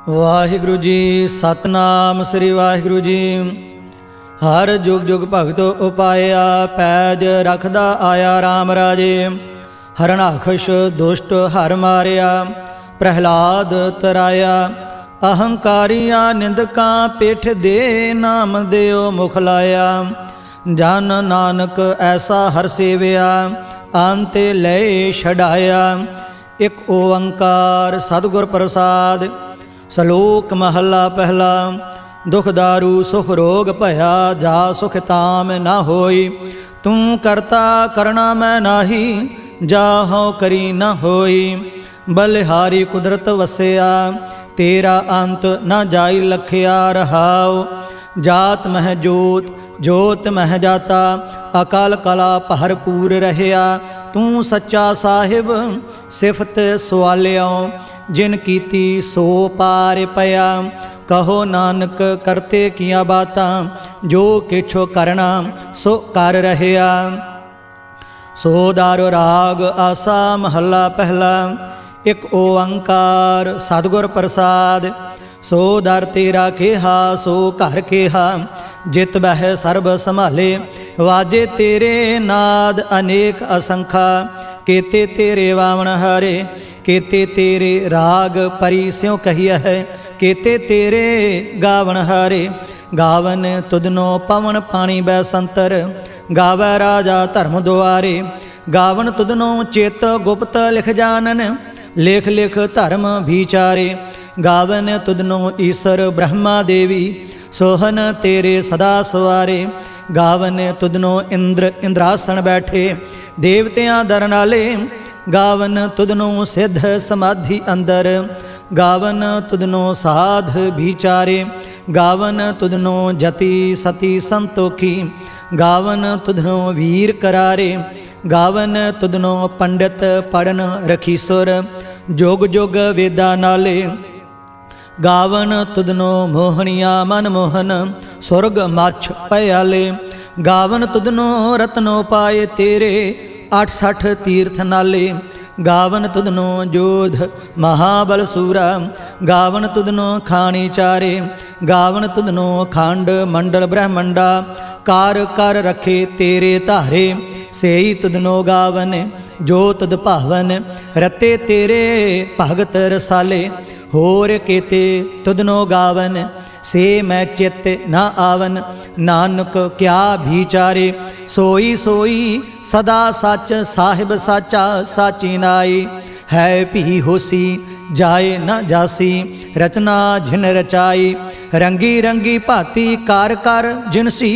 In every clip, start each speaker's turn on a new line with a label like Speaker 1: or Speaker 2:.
Speaker 1: ਵਾਹਿਗੁਰੂ ਜੀ। ਸਤਨਾਮ ਸ੍ਰੀ ਵਾਹਿਗੁਰੂ ਜੀ। ਹਰ ਜੁਗ ਜੁਗ ਭਗਤੋ ਉਪਾਇਆ, ਪੈਜ ਰਖਦਾ ਆਇਆ RAM ਰਾਜੇ। ਹਰਨਾਖਸ਼ ਦੁਸ਼ਟ ਹਰ ਮਾਰਿਆ, ਪ੍ਰਹਿਲਾਦ ਤਰਾਇਆ। ਅਹੰਕਾਰੀਆਂ ਨਿੰਦਕਾਂ ਪਿੱਠ ਦੇ, ਨਾਮ ਦਿਓ ਮੁਖ ਲਾਇਆ। ਜਨ ਨਾਨਕ ਐਸਾ ਹਰ ਸੇਵਿਆ, ਅੰਤੇ ਲੈ ਛਡਾਇਆ। ਇਕ ਓੰਕਾਰ ਸਤਿਗੁਰ ਪ੍ਰਸਾਦ। ਸਲੋਕ ਮਹੱਲਾ ਪਹਿਲਾ। ਦੁਖ ਦਾਰੂ ਸੁਖ ਰੋਗ ਭਇਆ, ਜਾ ਸੁਖ ਤਾਮ ਨਾ ਹੋਈ। ਤੂੰ ਕਰਤਾ ਕਰਣਾ ਮੈਂ ਨਾਹੀ, ਜਾਹੋ ਕਰੀ ਨਾ ਹੋਈ। ਬਲਿਹਾਰੀ ਕੁਦਰਤ ਵਸਿਆ, ਤੇਰਾ ਅੰਤ ਨਾ ਜਾਈ ਲਖਿਆ ਰਹਾਉ। ਜਾਤ ਮਹਿ ਜੋਤ, ਜੋਤ ਮਹਿ ਜਾਤਾ, ਅਕਾਲ ਕਲਾ ਭਰਪੂਰ ਰਹਿਆ। ਤੂੰ ਸੱਚਾ ਸਾਹਿਬ ਸਿਫਤ ਸਵਾਲਿਓ, ਜਿਨ ਕੀਤੀ ਸੋ ਪਾਰ ਪਿਆ। ਕਹੋ ਨਾਨਕ ਕਰਤੇ ਕੀਆਂ ਬਾਤਾਂ, ਜੋ ਕਿਛੋ ਕਰਨਾ ਸੋ ਕਰ ਰਹਿਆ। ਸੋ ਦਾਰੁ ਰਾਗ ਆਸਾ ਮਹੱਲਾ ਪਹਿਲਾ। ਇਕ ਓੰਕਾਰ ਸਤਿਗੁਰ ਪ੍ਰਸਾਦ। ਸੋ ਦਰ ਤੇਰਾ ਕਿਹਾ, ਸੋ ਘਰ ਕਿਹਾ, ਜਿਤ ਬਹਿ ਸਰਬ ਸੰਭਾਲੇ। ਵਾਜੇ ਤੇਰੇ ਨਾਦ ਅਨੇਕ ਅਸੰਖਾ, ਕੀਤੇ ਤੇਰੇ ਵਾਵਣ ਹਾਰੇ। ਕੀਤੇ ਤੇਰੇ ਰਾਗ ਪਰੀ ਸਿਉ ਕਹੀਆ ਹੈ, ਕੀਤੇ ਤੇਰੇ ਗਾਵਣ ਹਾਰੇ। ਗਾਵਨ ਤੁਧਨੋ ਪਵਨ ਪਾਣੀ ਬੈ ਸੰਤਰ, ਗਾਵੈ ਰਾਜਾ ਧਰਮ ਦੁਆਰੇ। ਗਾਵਨ ਤੁਧਨੋ ਚਿਤ ਗੁਪਤ ਲਿਖ ਜਾਣਨ, ਲਿਖ ਲਿਖ ਧਰਮ ਵਿਚਾਰੇ। ਗਾਵਨ ਤੁਧਨੋ ਈਸਰ ਬ੍ਰਹਮਾ ਦੇਵੀ, ਸੋਹਨ ਤੇਰੇ ਸਦਾ ਸਵਾਰੇ। ਗਾਵਨ ਤੁਧਨੋ ਇੰਦਰ ਇੰਦਰਾਸਣ ਬੈਠੇ, ਦੇਵਤਿਆਂ ਦਰ ਨਾਲੇ। ਗਾਵਨ ਤੁਧਨੋ ਸਿੱਧ ਸਮਾਧੀ ਅੰਦਰ, ਗਾਵਨ ਤੁਧਨੋ ਸਾਧ ਵਿਚਾਰੇ। ਗਾਵਨ ਤੁਧਨੋ ਜਤੀ ਸਤੀ ਸੰਤੋਖੀ, ਗਾਵਨ ਤੁਧਨੋ ਵੀਰ ਕਰਾਰੇ। ਗਾਵਨ ਤੁਧਨੋ ਪੰਡਿਤ ਪੜਨ ਰਖੀਸੁਰ, ਜੁਗ ਜੁਗ ਵੇਦਾਂ ਨਾਲੇ। ਗਾਵਨ ਤੁਧਨੋ ਮੋਹਣੀਆਂ ਮਨ ਮੋਹਨ, ਸੁਰਗ ਮੱਛ ਪਿਆਲੇ। ਗਾਵਨ ਤੁਧਨੋ ਰਤਨੋ ਪਾਏ ਤੇਰੇ, 68 ਤੀਰਥ ਨਾਲੇ। ਗਾਵਨ ਤੁਧਨੋ ਜੋਧ ਮਹਾਬਲ ਸੂਰਾ, ਗਾਵਨ ਤੁਧਨੋ ਖਾਣੀ ਚਾਰੇ। ਗਾਵਨ ਤੁਧਨੋ ਖੰਡ ਮੰਡਲ ਬ੍ਰਹਮੰਡਾ, ਕਾਰ ਕਰ ਰਖੇ ਤੇਰੇ ਧਾਰੇ। ਸੇਈ ਤੁਧਨੋ ਗਾਵਨ ਜੋ ਤੁਧ ਭਾਵਨ, ਰਤੇ ਤੇਰੇ ਭਗਤ ਰਸਾਲੇ। ਹੋਰ ਕੀਤੇ ਤੁਧਨੋ ਗਾਵਨ, ਸੇ ਮੈਂ ਚਿਤ ਨਾ ਆਵਨ। ਨਾਨਕ ਕਿਆ ਵਿਚਾਰੇ, ਸੋਈ ਸੋਈ ਸਦਾ ਸੱਚ ਸਾਹਿਬ ਸਾਚਾ ਸਾਚੀ ਨਾਈ। ਹੈ ਭੀ ਹੋਸੀ ਜਾਏ ਨਾ ਜਾਸੀ, ਰਚਨਾ ਜਿਨ ਰਚਾਈ। ਰੰਗੀ ਰੰਗੀ ਭਾਤੀ ਕਰ ਕਰ ਜਿਨਸੀ,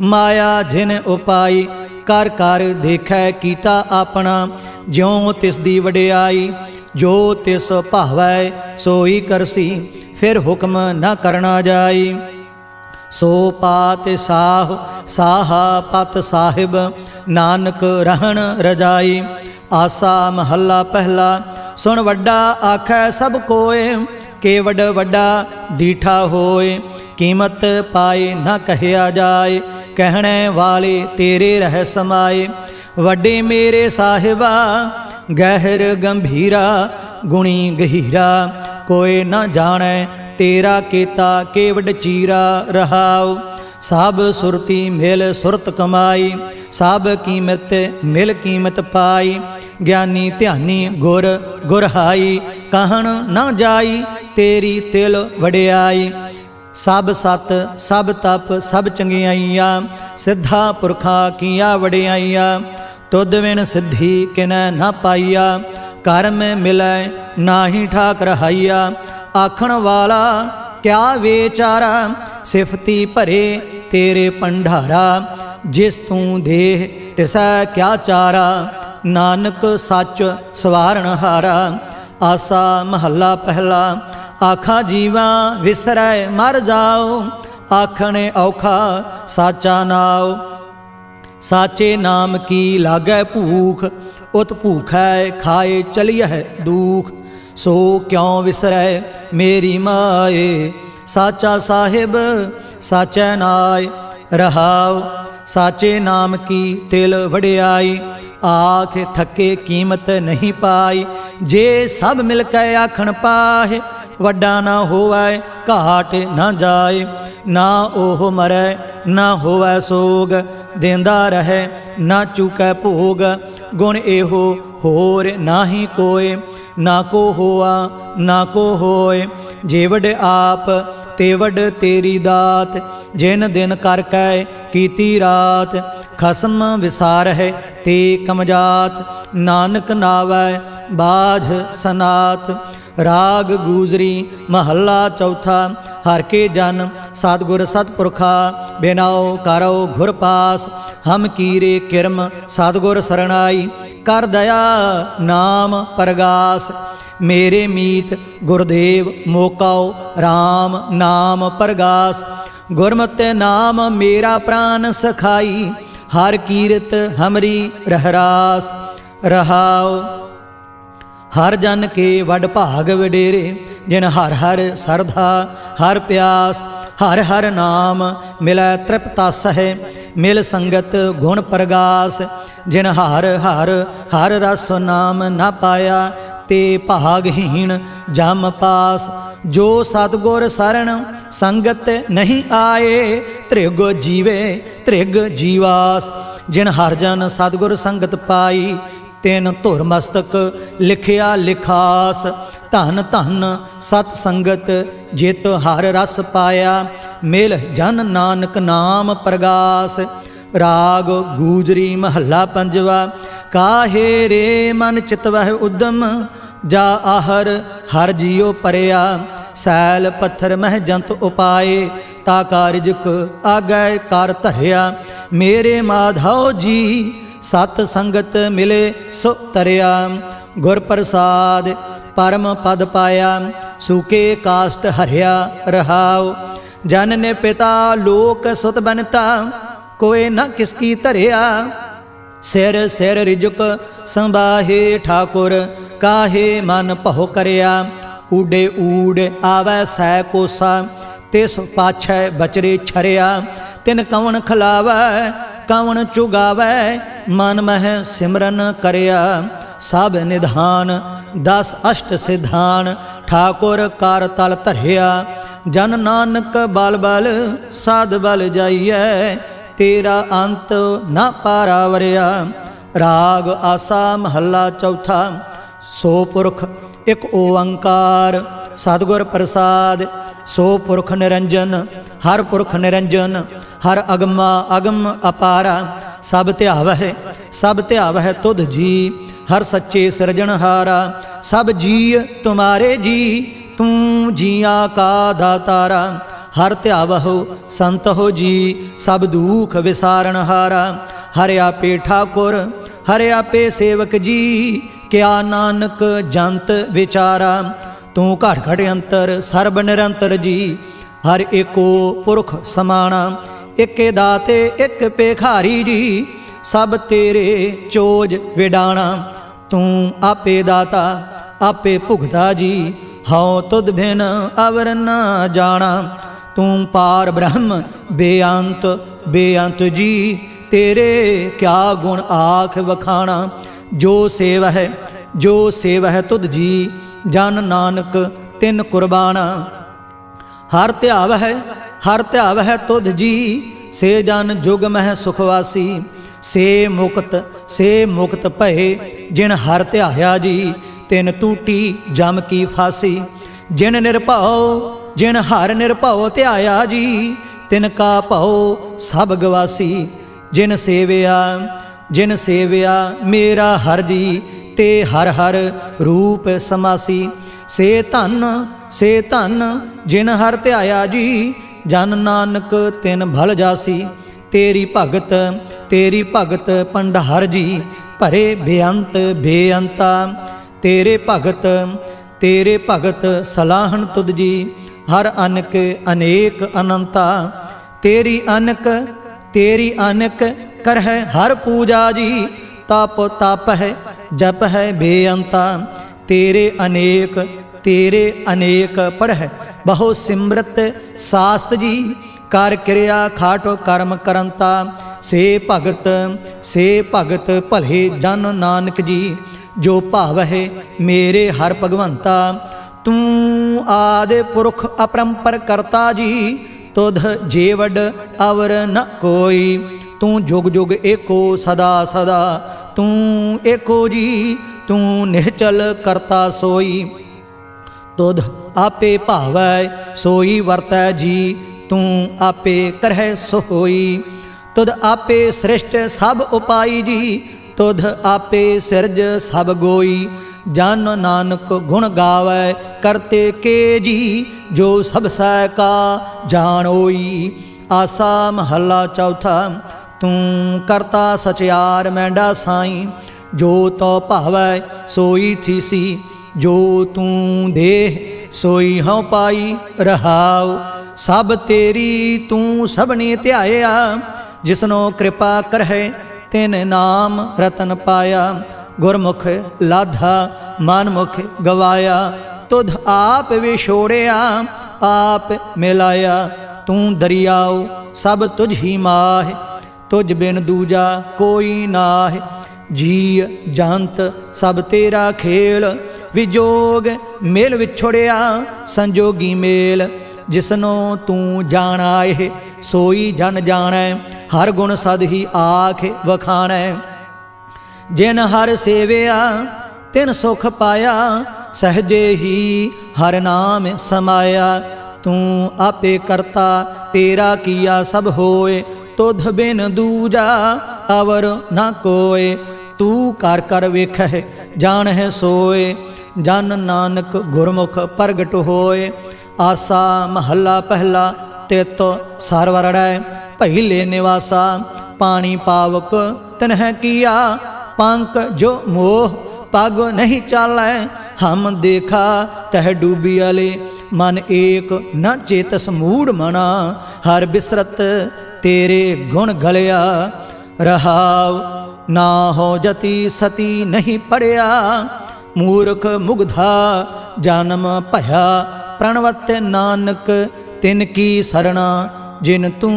Speaker 1: ਮਾਇਆ ਜਿਨ ਉਪਾਈ। ਕਰ ਕਰ ਦੇਖੈ ਕੀਤਾ ਆਪਣਾ, ਜਿਉ ਤਿਸ ਦੀ ਵਡਿਆਈ। ਜੋ ਤਿਸ ਭਾਵੈ ਸੋਈ ਕਰਸੀ, ਫਿਰ ਹੁਕਮ ਨਾ ਕਰਨਾ ਜਾਈ। ਸੋ ਪਾਤ ਸਾਹ ਸਾਹਾ ਪਤ ਸਾਹਿਬ, ਨਾਨਕ ਰਹਿਣ ਰਜਾਈ। ਆਸਾ ਮਹੱਲਾ ਪਹਿਲਾ। ਸੁਣ ਵੱਡਾ ਆਖੈ ਸਭ ਕੋਏ, ਕੇਵਡ ਵੱਡਾ ਡੀਠਾ ਹੋਏ। ਕੀਮਤ ਪਾਏ ਨਾ ਕਹਿਆ ਜਾਏ, ਕਹਿਣੇ ਵਾਲੇ ਤੇਰੇ ਰਹਿ ਸਮਾਏ। ਵੱਡੇ ਮੇਰੇ ਸਾਹਿਬਾ ਗਹਿਰ ਗੰਭੀਰਾ, ਗੁਣੀ ਗਹੀਰਾ। ਕੋਏ ਨਾ ਜਾਣੈ ਤੇਰਾ ਕੀਤਾ ਕੇਵਡ ਚੀਰਾ ਰਹਾਉ। ਸਭ ਸੁਰਤੀ ਮਿਲ ਸੁਰਤ ਕਮਾਈ, ਸਭ ਕੀਮਤ ਮਿਲ ਕੀਮਤ ਪਾਈ। ਗਿਆਨੀ ਧਿਆਨੀ ਗੁਰ ਗੁਰਹਾਈ, ਕਹਿਣ ਨਾ ਜਾਈ ਤੇਰੀ ਤਿਲ ਵਡਿਆਈ। ਸਭ ਸਤ ਸਭ ਤਪ ਸਭ ਚੰਗਿਆਈਆਂ, ਸਿੱਧਾ ਪੁਰਖਾ ਕੀਆਂ ਵਡਿਆਈਆਂ। ਤੁਧ ਵਿਣ ਸਿੱਧੀ ਕਿਨੈ ਨਾ ਪਾਈਆ, ਕਰਮ ਮਿਲੈ ਨਾਹੀ ਠਾਕ ਰਹਾਈਆ। ਆਖਣ ਵਾਲਾ ਕਿਆ ਵਿਚਾਰਾ, ਸਿਫਤੀ ਭਰੇ ਤੇਰੇ ਭੰਡਾਰਾ। ਜਿਸ ਤੂੰ ਦੇਹ ਤਿਸੈ ਕਿਆ ਚਾਰਾ, ਨਾਨਕ ਸੱਚ ਸਵਾਰਨ ਹਾਰਾ। ਆਸਾ ਮਹੱਲਾ ਪਹਿਲਾ। ਆਖਾ ਜੀਵਾ ਵਿਸਰੈ ਮਰ ਜਾਓ, ਆਖਣੇ ਔਖਾ ਸਾਚਾ ਨਾਉ। ਸਾਚੇ ਨਾਮ ਕੀ ਲਾਗੈ ਭੂਖ, ਉਤ ਭੂਖੈ ਖਾਏ ਚਲੀਐ ਦੂਖ। ਸੋ ਕਿਉ ਵਿਸਰੈ ਮੇਰੀ ਮਾਏ, ਸਾਚਾ ਸਾਹਿਬ ਸਾਚੈ ਨਾਇ ਰਹਾਉ। ਸਾਚੇ ਨਾਮ ਕੀ ਤਿਲ ਵਡਿਆਈ, ਆਖ ਥਕੇ ਕੀਮਤ ਨਹੀਂ ਪਾਈ। ਜੇ ਸਭ ਮਿਲ ਕੇ ਆਖਣ ਪਾਹੇ, वड्डा ना होवै घाट ना जाए, ना ओह मरै ना होवै सोग, देंदा रहे ना चूकै भोग, गुण एहो होर नाही कोय, ना को होआ ना को होए, जेवड आप तेवड तेरी दात, जिन दिन कर कै कीती रात, खसम विसार है ते कमजात, नानक नावै बाझ सनात। राग गूजरी महला चौथा। हर के जन सतगुर सतपुरखा, बिनाओ करो घुर पास, हम कीरे किरम सतगुर सरणाई, कर दया नाम परगास। मेरे मीत गुरदेव मोकाओ, राम नाम परगास, गुरमति नाम मेरा प्राण सखाई, हर कीरत हमरी रहरास। रहाओ हर जन के वड भाग वडेरे, जिन हर हर सरधा हर प्यास, हर हर नाम मिलै तृप्तास है, मिल संगत गुण प्रगास, जिन हर हर हर रस नाम न पाया, ते भागहीन जम पास। जो सतगुर सरण संगत नहीं आए, त्रिग जीवे त्रिग जीवास, जिन हर जन सतगुर संगत पाई, तिन धुर मस्तक लिखिया लिखास। धन धन सत संगत जित हर रस पाया, मिल जन नानक नाम प्रगास। राग गूजरी महला पंजवा। काहे रे मन चितवह उद्यम, जा आहर हर जियो परिया, सैल पत्थर मह जंत उपाए, ता कारजक आगै कर धरिया। मेरे माधव जी सत संगत मिले सो तरिया, गुर प्रसाद परम पद पाया, सूके काष्ट हरिया रहाओ। जन ने पिता लोक सुत बनता, कोई न किसकी धरिया, सिर सिर रिजुक संबाहे ठाकुर, काहे मन भौ करिया। ऊडे ऊड आवै सै कोसा, तिस पाछै बचरे छरिया, तिन कवन खिलावै कवन चुगावै, मन मह सिमरन करिया। सब निधान दस अष्ट सिद्धान, ठाकुर कर तल धरिया। जन नानक बल बल साध बल जाइए, तेरा अंत न पारावरिया। राग आसा महला चौथा। सो पुरख एक ओंकार, सतगुर प्रसाद, सो पुरख निरंजन, हर पुरख निरंजन, हर अगमा अगम अपारा। सब ध्यावह तुध जी, हर सच्चे सिरजनहारा। सब जी तुम्हारे जी, तू जिया का दातारा। हर ध्यावहो संत हो जी, सब दुख विसारणहारा। हर आपे ठाकुर हर आपे सेवक जी, क्या नानक जंत विचारा। तू घट घट अंतर सर्ब निरंतर जी, हर एको पुरख समाना। इक दाते इक पेखारी जी, सब तेरे चोज विडाणा। तू आपे दाता आपे भुगता जी, हौ तुध भिन अवर न जाना। तू पार ब्रह्म बेअंत बेअंत जी, तेरे क्या गुण आख वखाणा। जो सेवा है तुध जी, जन नानक तिन कुर्बाना। हर ध्याव है तुध जी, से जन जुग मह सुखवासी। से मुक्त भये, जिन हर ध्याया जी, तिन टूटी जम की फांसी। जिन हर निर्भव ध्याया जी, तिनका भव सब गवासी। जिन सेविया मेरा हर जी, ते हर हर रूप समासी। से धन जिन हर ध्याया जी, जन नानक तिन भल जासी। तेरी भगत भंडार जी, भरे बेअंत बेअंता। तेरे भगत सलाहन तुद जी, हर अनक अनेक अनंता। तेरी अनक कर है हर पूजा जी, तप है जप है बेअंता। तेरे अनेक पढ़ है बहु सिमरत शास्त्र जी, कर क्रिया खाटो कर्म करंता। से भगत भले जन नानक जी, जो भाव है मेरे हर भगवंता। तू आदि पुरख अपरंपर करता जी, तुध जेवड अवर न कोई। तू जुग जुग एको सदा सदा, तू एको जी, तू निहचल करता सोई। तुध आपे भावै सोई वरतै जी, तू आपे करह सोई। तुध आपे सृष्ट सब उपाई जी, तुध आपे सिरज सब गोई। जन नानक गुण गावै करते के जी, जो सब सै का जानोई। आसा महला चौथा, तू करता सचियार मैंडा साई। जो तो भावै सोई थीसी, जो तू देह सोई हਉ पाई। रहाओ सब तेरी तू सबनी ध्याया, जिसनो कृपा करहे तिन नाम रतन पाया। गुरमुख लाधा मनमुख गवाया, तुध आप विछोड़िया आप मिलाया। तू दरियाओ सब तुझ ही माह, तुझ बिन दूजा कोई नाह। जी जंत सब तेरा खेल, विजोग मेल विछोड़िया संजोगी मेल। जिसनो तू जानाए सोई जन जानै, हर गुण सद ही आख वखाणै। जिन हर सेविया तिन सुख पाया, सहजे ही हर नाम समाया। तू आपे करता तेरा किया सब होए, तुध बिन दूजा अवर न कोय। तू कर कर वेखह जानह सोए, जन नानक गुरमुख प्रगट होए। आसा महला पहला, तित सरवरड़ै पहिले निवासा। पानी पावक तनह किया, पंक जो मोह पग नहीं चालै। हम देखा तह डूबी अले, मन एक न चेतस मूढ़ मना। हर बिसरत तेरे गुण गलिया, रहाव ना हो जति सती नहीं पड़िया। मूर्ख मुग्धा जन्म भया, प्रणवत नानक तिनकी सरना। जिन तू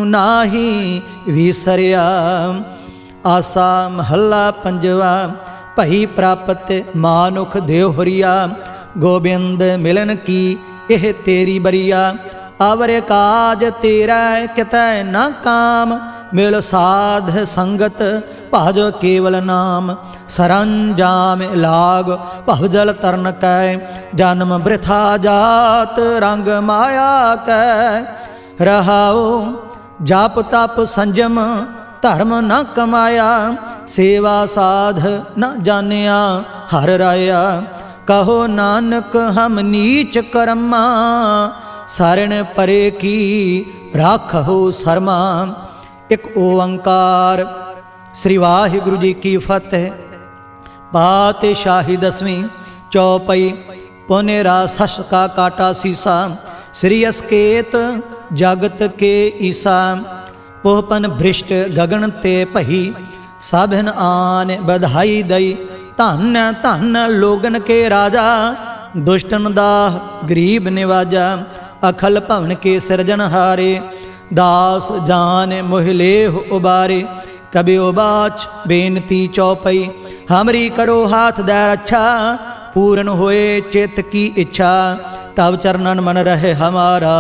Speaker 1: नाही विसरिया। आसा महला पंजवा, भई प्राप्त मानुख देवहरिया। गोबिंद मिलन की यह तेरी बरिया, अवर काज तेरा कितै न काम। मिल साध संगत भज केवल नाम, सरंजाम लाग भवजल तरन कै। जन्म वृथा जात रंग माया कै, रहाओ जाप तप संजम धर्म न कमाया। सेवा साध न जानिया हर राया, कहो नानक हम नीच कर्मा। सारण परे की राखो शर्मा। एक ओंकार। श्री वाहिगुरु जी की फतेह। पातशाही दसवीं चौपई। पुनेरा सस का काटा सीसा, श्री अस्केत जगत के ईसा। पोहपन भ्रिष्ट गगन ते पही, साभिन आन बधाई दई। धन्य धन्य लोगन के राजा, दुष्टन दाह गरीब निवाजा। अखल भवन के सिरजनहारे, दास जान मोहलेह उबारे। कबि उबाच बेनती चौपई, हमरी करो हाथ दे रक्षा। पूर्ण होए चित्त की इच्छा, तब चरणन मन रहे हमारा।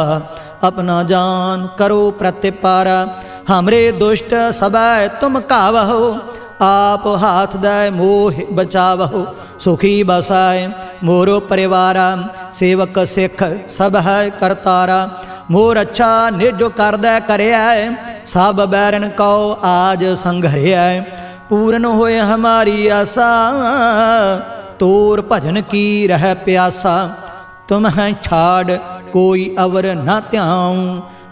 Speaker 1: अपना जान करो प्रतिपारा, हमरे दुष्ट सबै तुम कावहो। आप हाथ दे मोह बचावहो, सुखी बसाए मोरो परिवारा। सेवक सिख सब है करतारा, मोर अच्छा निज कर दे करया। सब बैरन को आज संघर्या, पूर्ण होए हमारी आशा। तोर भजन की रह प्यासा, तुम्हें छाड़ कोई अवर न त्याऊं।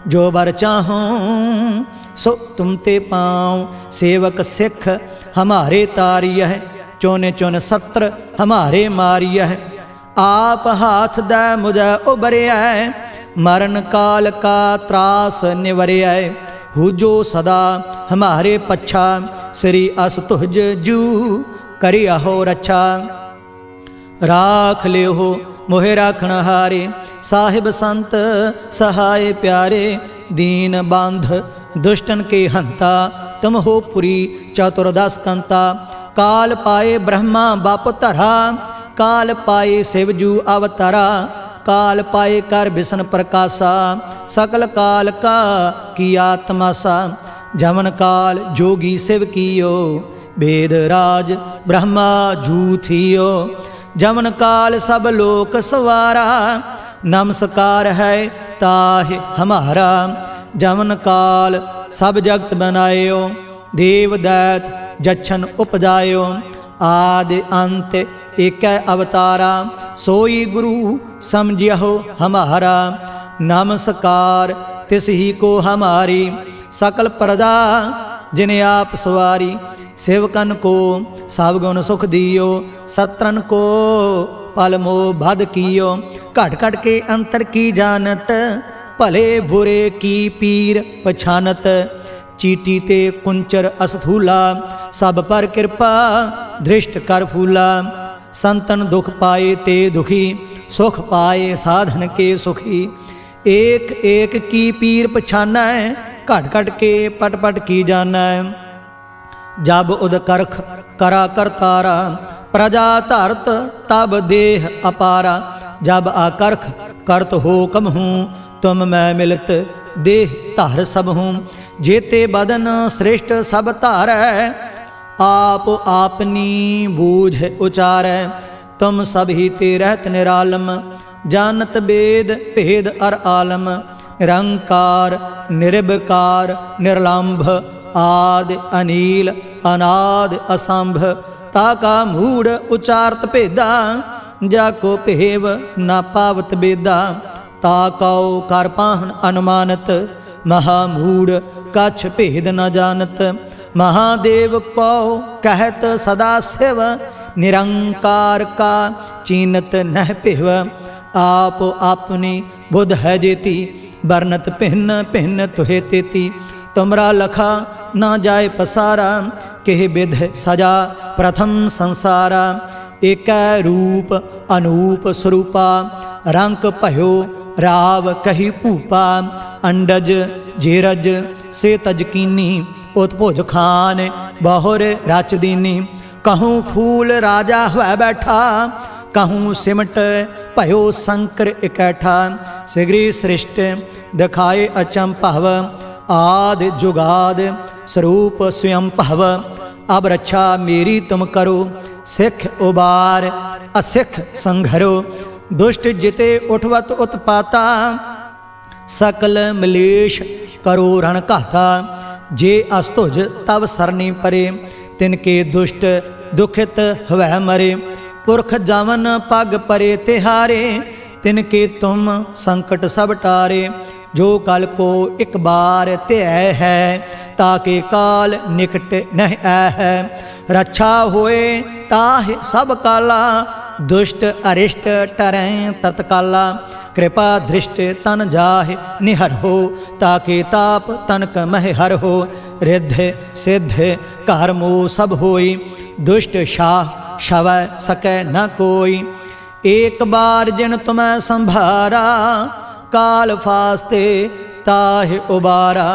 Speaker 1: जो बर चाहूँ सो तुम ते पाऊँ। सेवक सिख हमारे तारिय है, चुन चुन सत्र हमारे मारिय है। आप हाथ दे मुझे उबरिया, मरण काल का त्रास निवरिया। हुजो सदा हमारे पच्छा, श्री अस तुझ जू करिया हो रक्षा। राख ले हो मोहे राखण हारे, साहिब संत सहाय प्यारे। दीन बांध दुष्टन के हंता, तुम हो पुरी चतुर्दश कंता। काल पाए ब्रह्मा बाप धरा, काल पाए शिवजू अवतारा, काल पाए कर बिसन प्रकाशा, सकल काल का किया तमाशा। जमन काल जोगी शिव कियो, वेद राज ब्रह्मा जूथियो। जमन काल सब लोक सवारा, नमस्कार है ताहि हमारा। जमन काल सब जगत बनायो, देव दैत जच्छन उपजायो। आदि अंत एक अवतारा, सोई गुरु समझियो हमारा। नमस्कार तिस ही को हमारी, सकल प्रजा जिने आप सवारी। सेवकन को सब गुण सुख दियो, सत्रन को पल मोह बध कियो। घट घट के अंतर की जानत, भले बुरे की पीर पछानत। चीटी ते कुंचर असथूला, सब पर कृपा दृष्ट कर फूला। संतन दुख पाए ते दुखी, सुख पाए साधन के सुखी। एक एक की पीर पछाना, घट घट के पट पट की जाना। जब उद करख करा करतारा, प्रजा धरत तब देह अपारा। जब आकर्ख करत हो कम हूँ, तुम मैं मिलत देह धर सब हूँ। जेते बदन श्रेष्ठ सब धारै, आप आपनी बूझ उचारै। तुम सब ही ते रहत निरालम, जानत वेद भेद अर आलम। निरंकार निर्विकार निर्लंभ, आदि अनील अनाद असंभ। ताका मूढ़ उचारत भेदा, जाको भेव न पावत बेदा। ताकौ कर पाहन अनुमानत, महामूढ़ कछ भेद न जानत। महादेव को कहत सदा शिव, निरंकार का चीनत नह पिहव। आप अपनी बुध है जेती, बरनत भिन्न भिन्न तुहे तेती। तुमरा लखा ना जाए पसारा, केह विध सजा प्रथम संसारा। एक रूप अनूप स्वरूपा, रंक भयो राव कही भूपा। अंडज जेरज से तजकीनी, उत्भुज खान बहुर रच दीनी। कहूँ फूल राजा हुआ बैठा, कहूँ सिमट भयो शंकर इकट्ठा। सिगरी सृष्ट दिखाए अचंभव, आदि जुगाद स्वरूप स्वयं भव। अब रक्षा मेरी तुम करो, सिख उबार असिख संघरो। दुष्ट जिते उठवत उत्पाता, सकल मलेश करो रण घाता। जे अस्तुज तब सरनी परे, तिनके दुष्ट दुखित हवै मरे। पुरख जावन पग परे तिहारे, तिनके तुम संकट सब टारे। जो कल को एक बार त्याय है, ताके काल निकट नहीं है। रक्षा होए ताहि सब काला, दुष्ट अरिष्ट टरें तत्काला। कृपा दृष्ट तन जाहि निहर हो, ताके ताप तनक मह हर हो। रिद्ध सिद्ध कर्मो सब होई, दुष्ट शाह शवै सकै न कोई। एक बार जिन तुम्हें संभारा, काल फास्ते ताहि उबारा।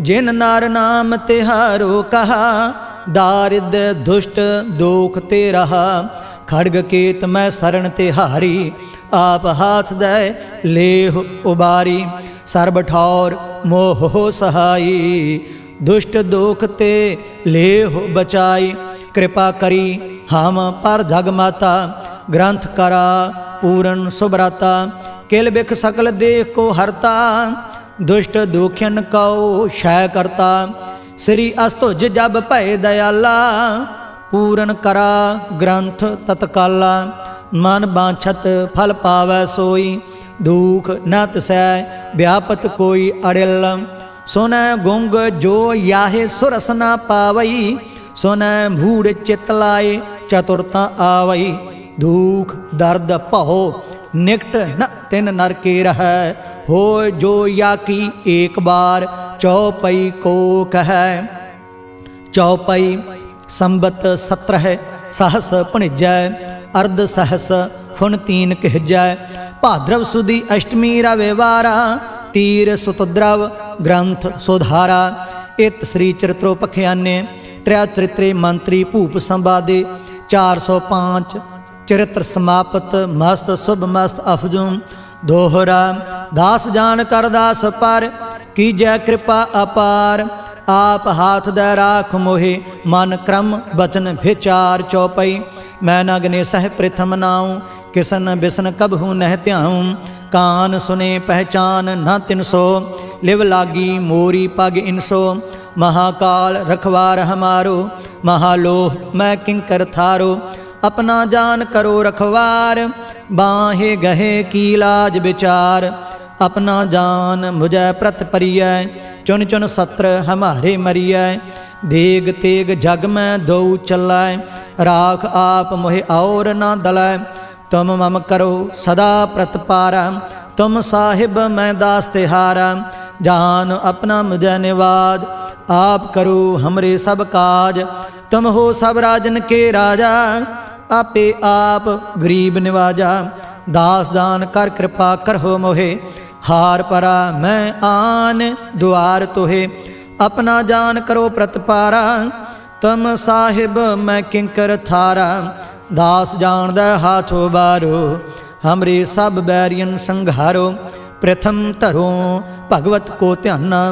Speaker 1: जिन नार नाम तिहारो कहा, दारिद दुष्ट दोख ते रहा। खड़ग केत मैं शरण तिहारी, आप हाथ दे लेह उबारी। सर्ब ठौर मोह सहाई, दुष्ट दोख ते लेह बचाई। कृपा करी हम पर जगमाता, ग्रंथ करा पूरन सुब्रता। किल बिख सकल देह को हरता, दुष्ट दुखियन को क्षय करता। श्री अस्तुज जब भय दयाला, पूरन करा ग्रंथ तत्काला। मन बांछत फल पावै सोई, दुख न तिसै व्यापत कोई अड़िल। सुनै गुंग जो याहे सुरस न पावई, सुनै मूढ़ चित लाए चतुरता आवई। दुख दर्द भव निकट न तिन नर के रहै, हो जो या की एक बार चौपई को कहै। चौपई संबत 17 सहस भणिजै, अर्ध सहस फुन तीन कहजै। भाद्रव सुदी अष्टमी रविवारा, तीर सुतद्रव ग्रंथ सुधारा। इत श्री चरित्रोपख्याने त्रय चरित्रे मंत्री भूप संवादे 405 चरित्र समाप्त मस्त शुभ मस्त अफजूं दोहरा। दास जान कर दास पर कीजै कृपा अपार। आप हाथ दे राख मोहे मन क्रम बचन विचार चौपई। मैं न गने सह प्रथम नाऊं किसन बिसन कबहू नह त्याऊं। कान सुने पहचान न तिनसो लिव लागी मोरी पग इनसो। महाकाल रखवार हमारो महालोह मैं किंकर थारो। अपना जान करो रखवार बाहे गहे की लाज विचार। अपना जान मुझे प्रत परिय चुन चुन सत्र हमारे मरिय। देग तेग जग में दो चलाए राख आप मोहे और न दलाए। तुम मम करो सदा प्रतपारा तुम साहिब मैं दास तिहारा। जान अपना मुझे निवाज आप करो हमरे सब काज। तुम हो सब राजन के राजा आपे आप गरीब निवाजा। दास जान कर कृपा करहो मोहे हार परा मैं आन द्वार तोहे। अपना जान करो प्रतपारा तुम साहिब मैं किंकर थारा। दास जान दे हाथों बारो हमरे सब बैरियन संघारो। प्रथम धरो भगवत को ध्याना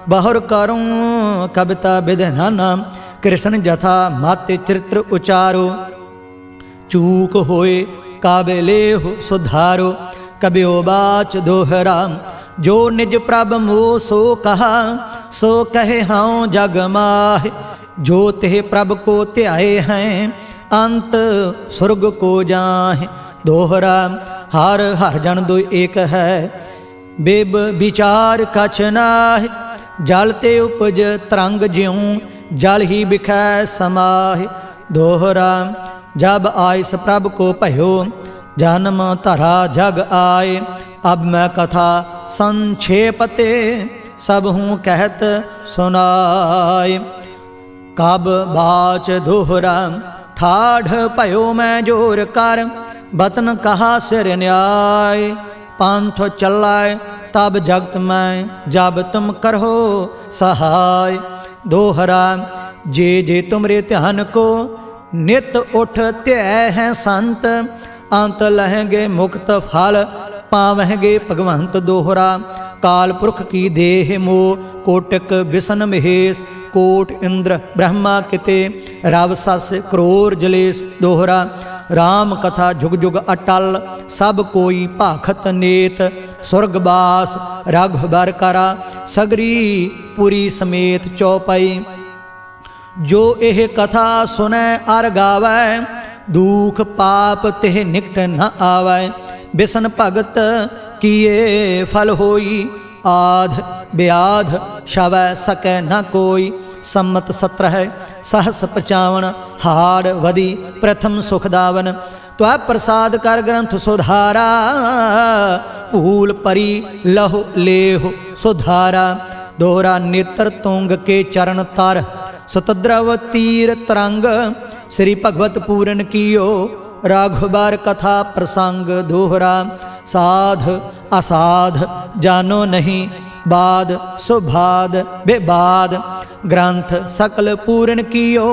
Speaker 1: बहुर करूँ कविता विधनाना। कृष्ण जथा माते चरित्र उचारो चूक होए काबिले हो सुधारो। कबियो बाच दोहरा जो निज प्रभ मोह सो कहा सो कहे हाँ जग माहे। जो तेह प्रभ को त्याए हैं अंत स्वर्ग को जाहे। दोहरा हर हर जन दो एक है बेब विचार कछ नाहि। जल ते उपज तरंग ज्यों जल ही बिखै समाहि। दोहरा जब आइस प्रभ को भयो जन्म धरा जग आए। अब मैं कथा संक्षेपते सब हूँ कहत सुनाए। कब बाच दोहरा ठाढ़ भयो मैं जोर कर बतन कहा सिर न्याय। पंथ चलाए तब जगत में जब तुम करो सहाय। दोहरा जे जे तुमरे ध्यान को नित उठ त्याय हैं संत। अंत लहेंगे मुक्त फल पावेंगे भगवंत। दोहरा काल पुरख की देह मोह कोटक विसन महेश। कोट इंद्र ब्रह्मा किते रव सस क्रोर जलेश। दोहरा राम कथा जुग जुग अटल सब कोई भाखत नेत। स्वर्गवास रघुबर करा सगरी पुरी समेत चौपाई। जो एह कथा सुनै अर गावै दुख पाप तेह निकट न आवै। बिसन भगत किए फल होई आध ब्याध शवै सकै न कोई। सम्मत 17 सहस 55 हाड़ वदी प्रथम सुखदावन। त्वै प्रसाद कर ग्रंथ सुधारा भूल परी लहु लेहु सुधारा। दोहरा नेत्र तुंग के चरण तर सुतद्रव तीर तरंग। श्री भगवत पूरन कियो राघुबर कथा प्रसंग। दोहरा साध असाध जानो नहीं बाद सुभाद बेबाद। ग्रंथ सकल पूरन कियो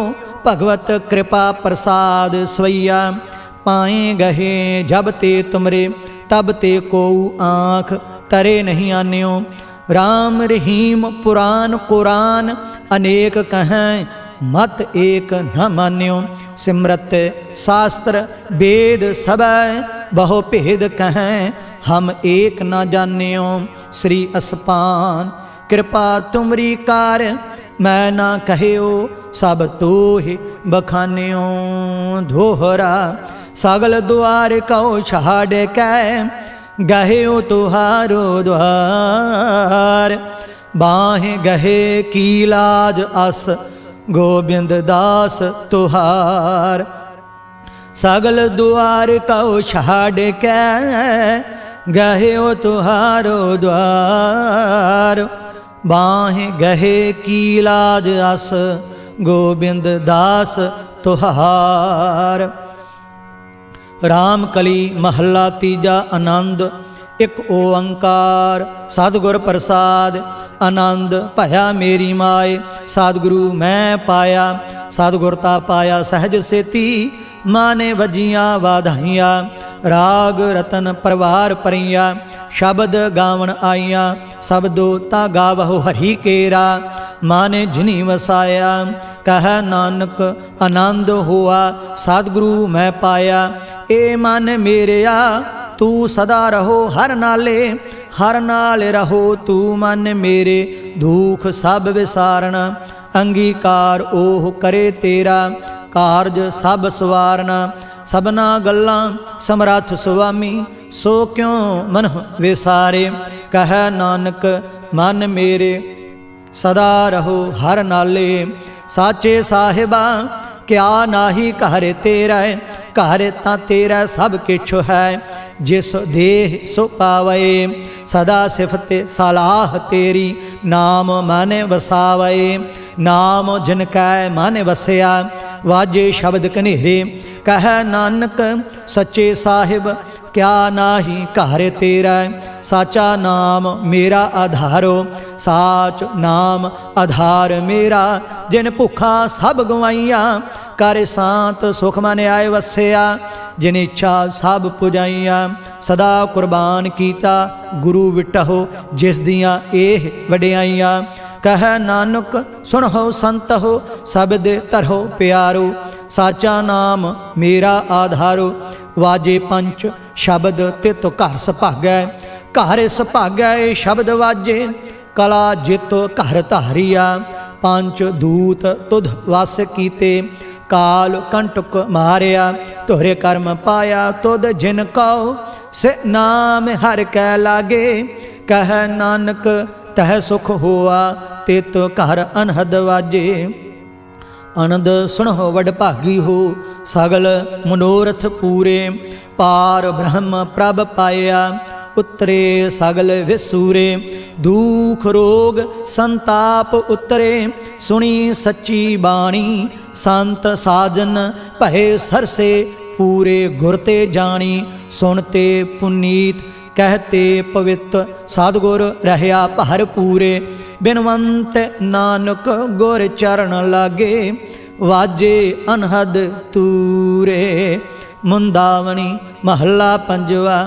Speaker 1: भगवत कृपा प्रसाद स्वैया। पाए गहे जब ते तुमरे तब ते को आँख तरे नहीं आन्यो। राम रहीम पुराण कुरान अनेक कहें मत एक न मान्यो। सिमरत शास्त्र वेद सब बहु भेद कहें हम एक न जान्यो। श्री असपान कृपा तुमरी कार मैं ना कहियो सब तो ही बखान्यो। दोहरा सगल द्वार कहो छाड़ कै गहे तुहारो द्वार। बाहें गहे की लाज अस गोविंद दास तुहार। सगल द्वार कहो छाड़ कै गहे तुहारो द्वार। बाहें गहे की लाज अस गोविंद दास तुहार। राम कली महला तीजा आनंद। एक ओंकार सतगुर प्रसाद आनंद भया मेरी माए। सतगुरु मैं पाया सतगुरता पाया सहज सेती माने वजियां वाधाइयां राग रतन परवार परियां शब्द गावन आईयां शब्दो ता गावहो हरि केरा माने जिनी वसाया कह नानक आनंद हुआ सतगुरु मैं पाया ए मन मेरिया तू सदा रहो हर नाल रहो तू मन मेरे दुख सब विसारण अंगीकार ओह करे तेरा कारज सब सवारना सबना गल्लां समरथ सुआमी सो क्यों मन विसारे कह नानक मन मेरे सदा रहो हर नाले साचे साहिबा क्या नाही घर तेरा घर तां तेरा सब किछ है जिस देह सो पावे सदा सिफत सलाह तेरी नाम मन वसावे नाम जिनकै मन वसया वाजे शब्द कनेरे कह नानक सच्चे साहिब क्या नाही घर तेरा साचा नाम मेरा आधारो साच नाम आधार मेरा जिन भुखा सब गवाइया कर शांत सुख मन आए वसया जिन इच्छा सब पुजाइया सदा कुर्बान कीता गुरु विटहो जिस दियां एह वडियाइया कह नानक सुनहो संत हो शब्द तरहो प्यारो साचा नाम मेरा आधारो वाजे पंच शब्द तित घर सुभागै घर सुभागै शब्द वाजे कला जित घर धारिया पंच दूत तुध वस कीते काल कंटक मारिया तोहरे कर्म पाया तुद जिन कहो से नाम हर कै लागे कह नानक तह सुख हुआ तित घर अनहद वाजे आनंद सुनहो वड भागी हो सगल मनोरथ पूरे पार ब्रह्म प्रभ पाया उतरे सगल विसूरे दुख रोग संताप उतरे सुनी सच्ची बाणी संत साजन भय सरसे पूरे गुरते जानी सुनते पुनीत कहते पवित्र सतगुर रहया भर पूरे बिनवंत नानक गुर चरण लागे वाजे अनहद तूरे मुंदावनी महला पंजवा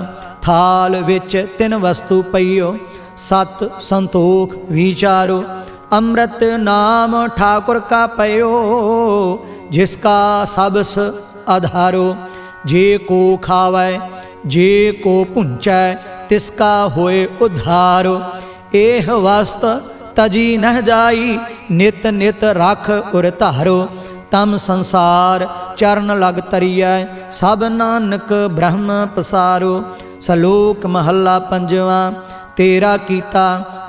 Speaker 1: थाल विच तिन वस्तु पईओ सत संतोख विचारो अमृत नाम ठाकुर का पयो जिसका सबस आधारो जे को खावै जे को पुंचै तिसका होए उद्धारो एह वस्त तजी नह जाई नित नित रख उर धारो तम संसार चरण लग तरियै सब नानक ब्रह्म पसारो सलोक महला पंजवा तेरा कीता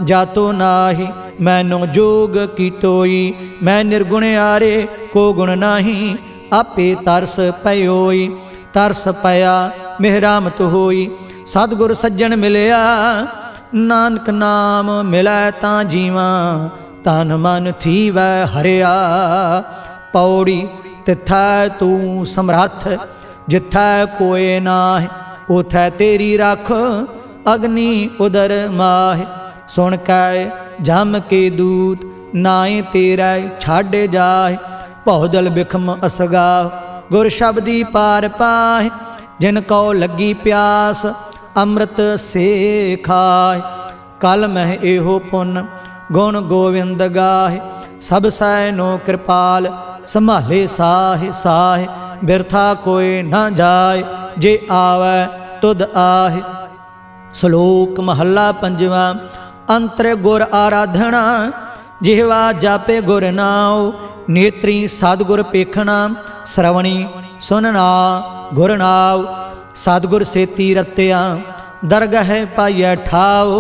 Speaker 1: जातो नाही मैनो जोग कीतोई मैं निर्गुण आरे को गुण नाही आपे तरस पयोई तरस पया मेहरामत होई सतगुर सज्जन मिलया नानक नाम मिलै तां जीवा तन मन थीवै हरिया पौड़ी तिथै तू समरथ जिथै कोय नाह उथै तेरी रख अग्नि उदर माह सुन कै जम के दूत नाए तेरा छाड़े जाए भौजल बिखम असगा गुर शब्दी पार पाए जिन कौ लगी प्यास अमृत से खाए कल मह एहो पुन गुण गोविंद गाहे सब सैनो कृपाल संभाले साहे साहे बिरथा कोई न जाए जे आवे तुद आहे श्लोक महला पंजवा अंतर गुर आराधना जिहवा जापे गुर नाओ नेत्री सतगुर पेखना श्रवणी सुनना गुर नाव सतगुर सेती रत्या दरगह पाइया ठाओ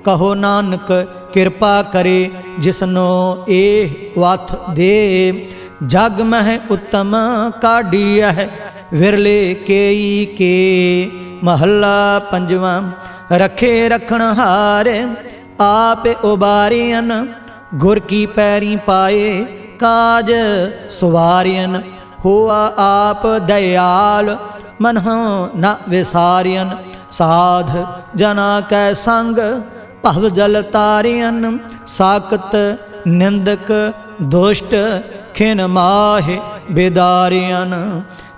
Speaker 1: कहो नानक किरपा करे जिसनो एह वथ दे जग मह उत्तम काढ़िया विरले केई के महला पंजवा रखे रखण हार आप उबारियन गुर की पैरी पाए काज सुवारियन हुआ आप दयाल मन न विसारियन साध जना कै संग भव जल तारियन साकत निंदक दुष्ट खिन माहे बेदारियन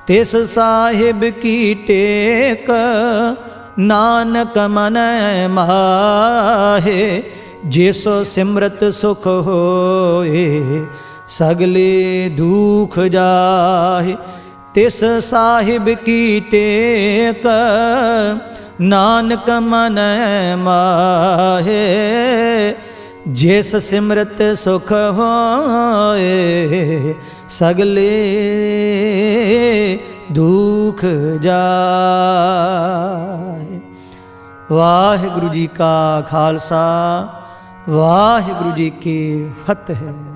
Speaker 1: तिस साहिब की टेक नानक मन माहे। जिसो सिमरत सुख होए सगले दुख जाहे। तिस साहिब की टेक नानक मन माहे। जिस सिमरत सुख होए सगले दुख जाए। वाहिगुरु जी का खालसा वाहिगुरु जी की फतेह।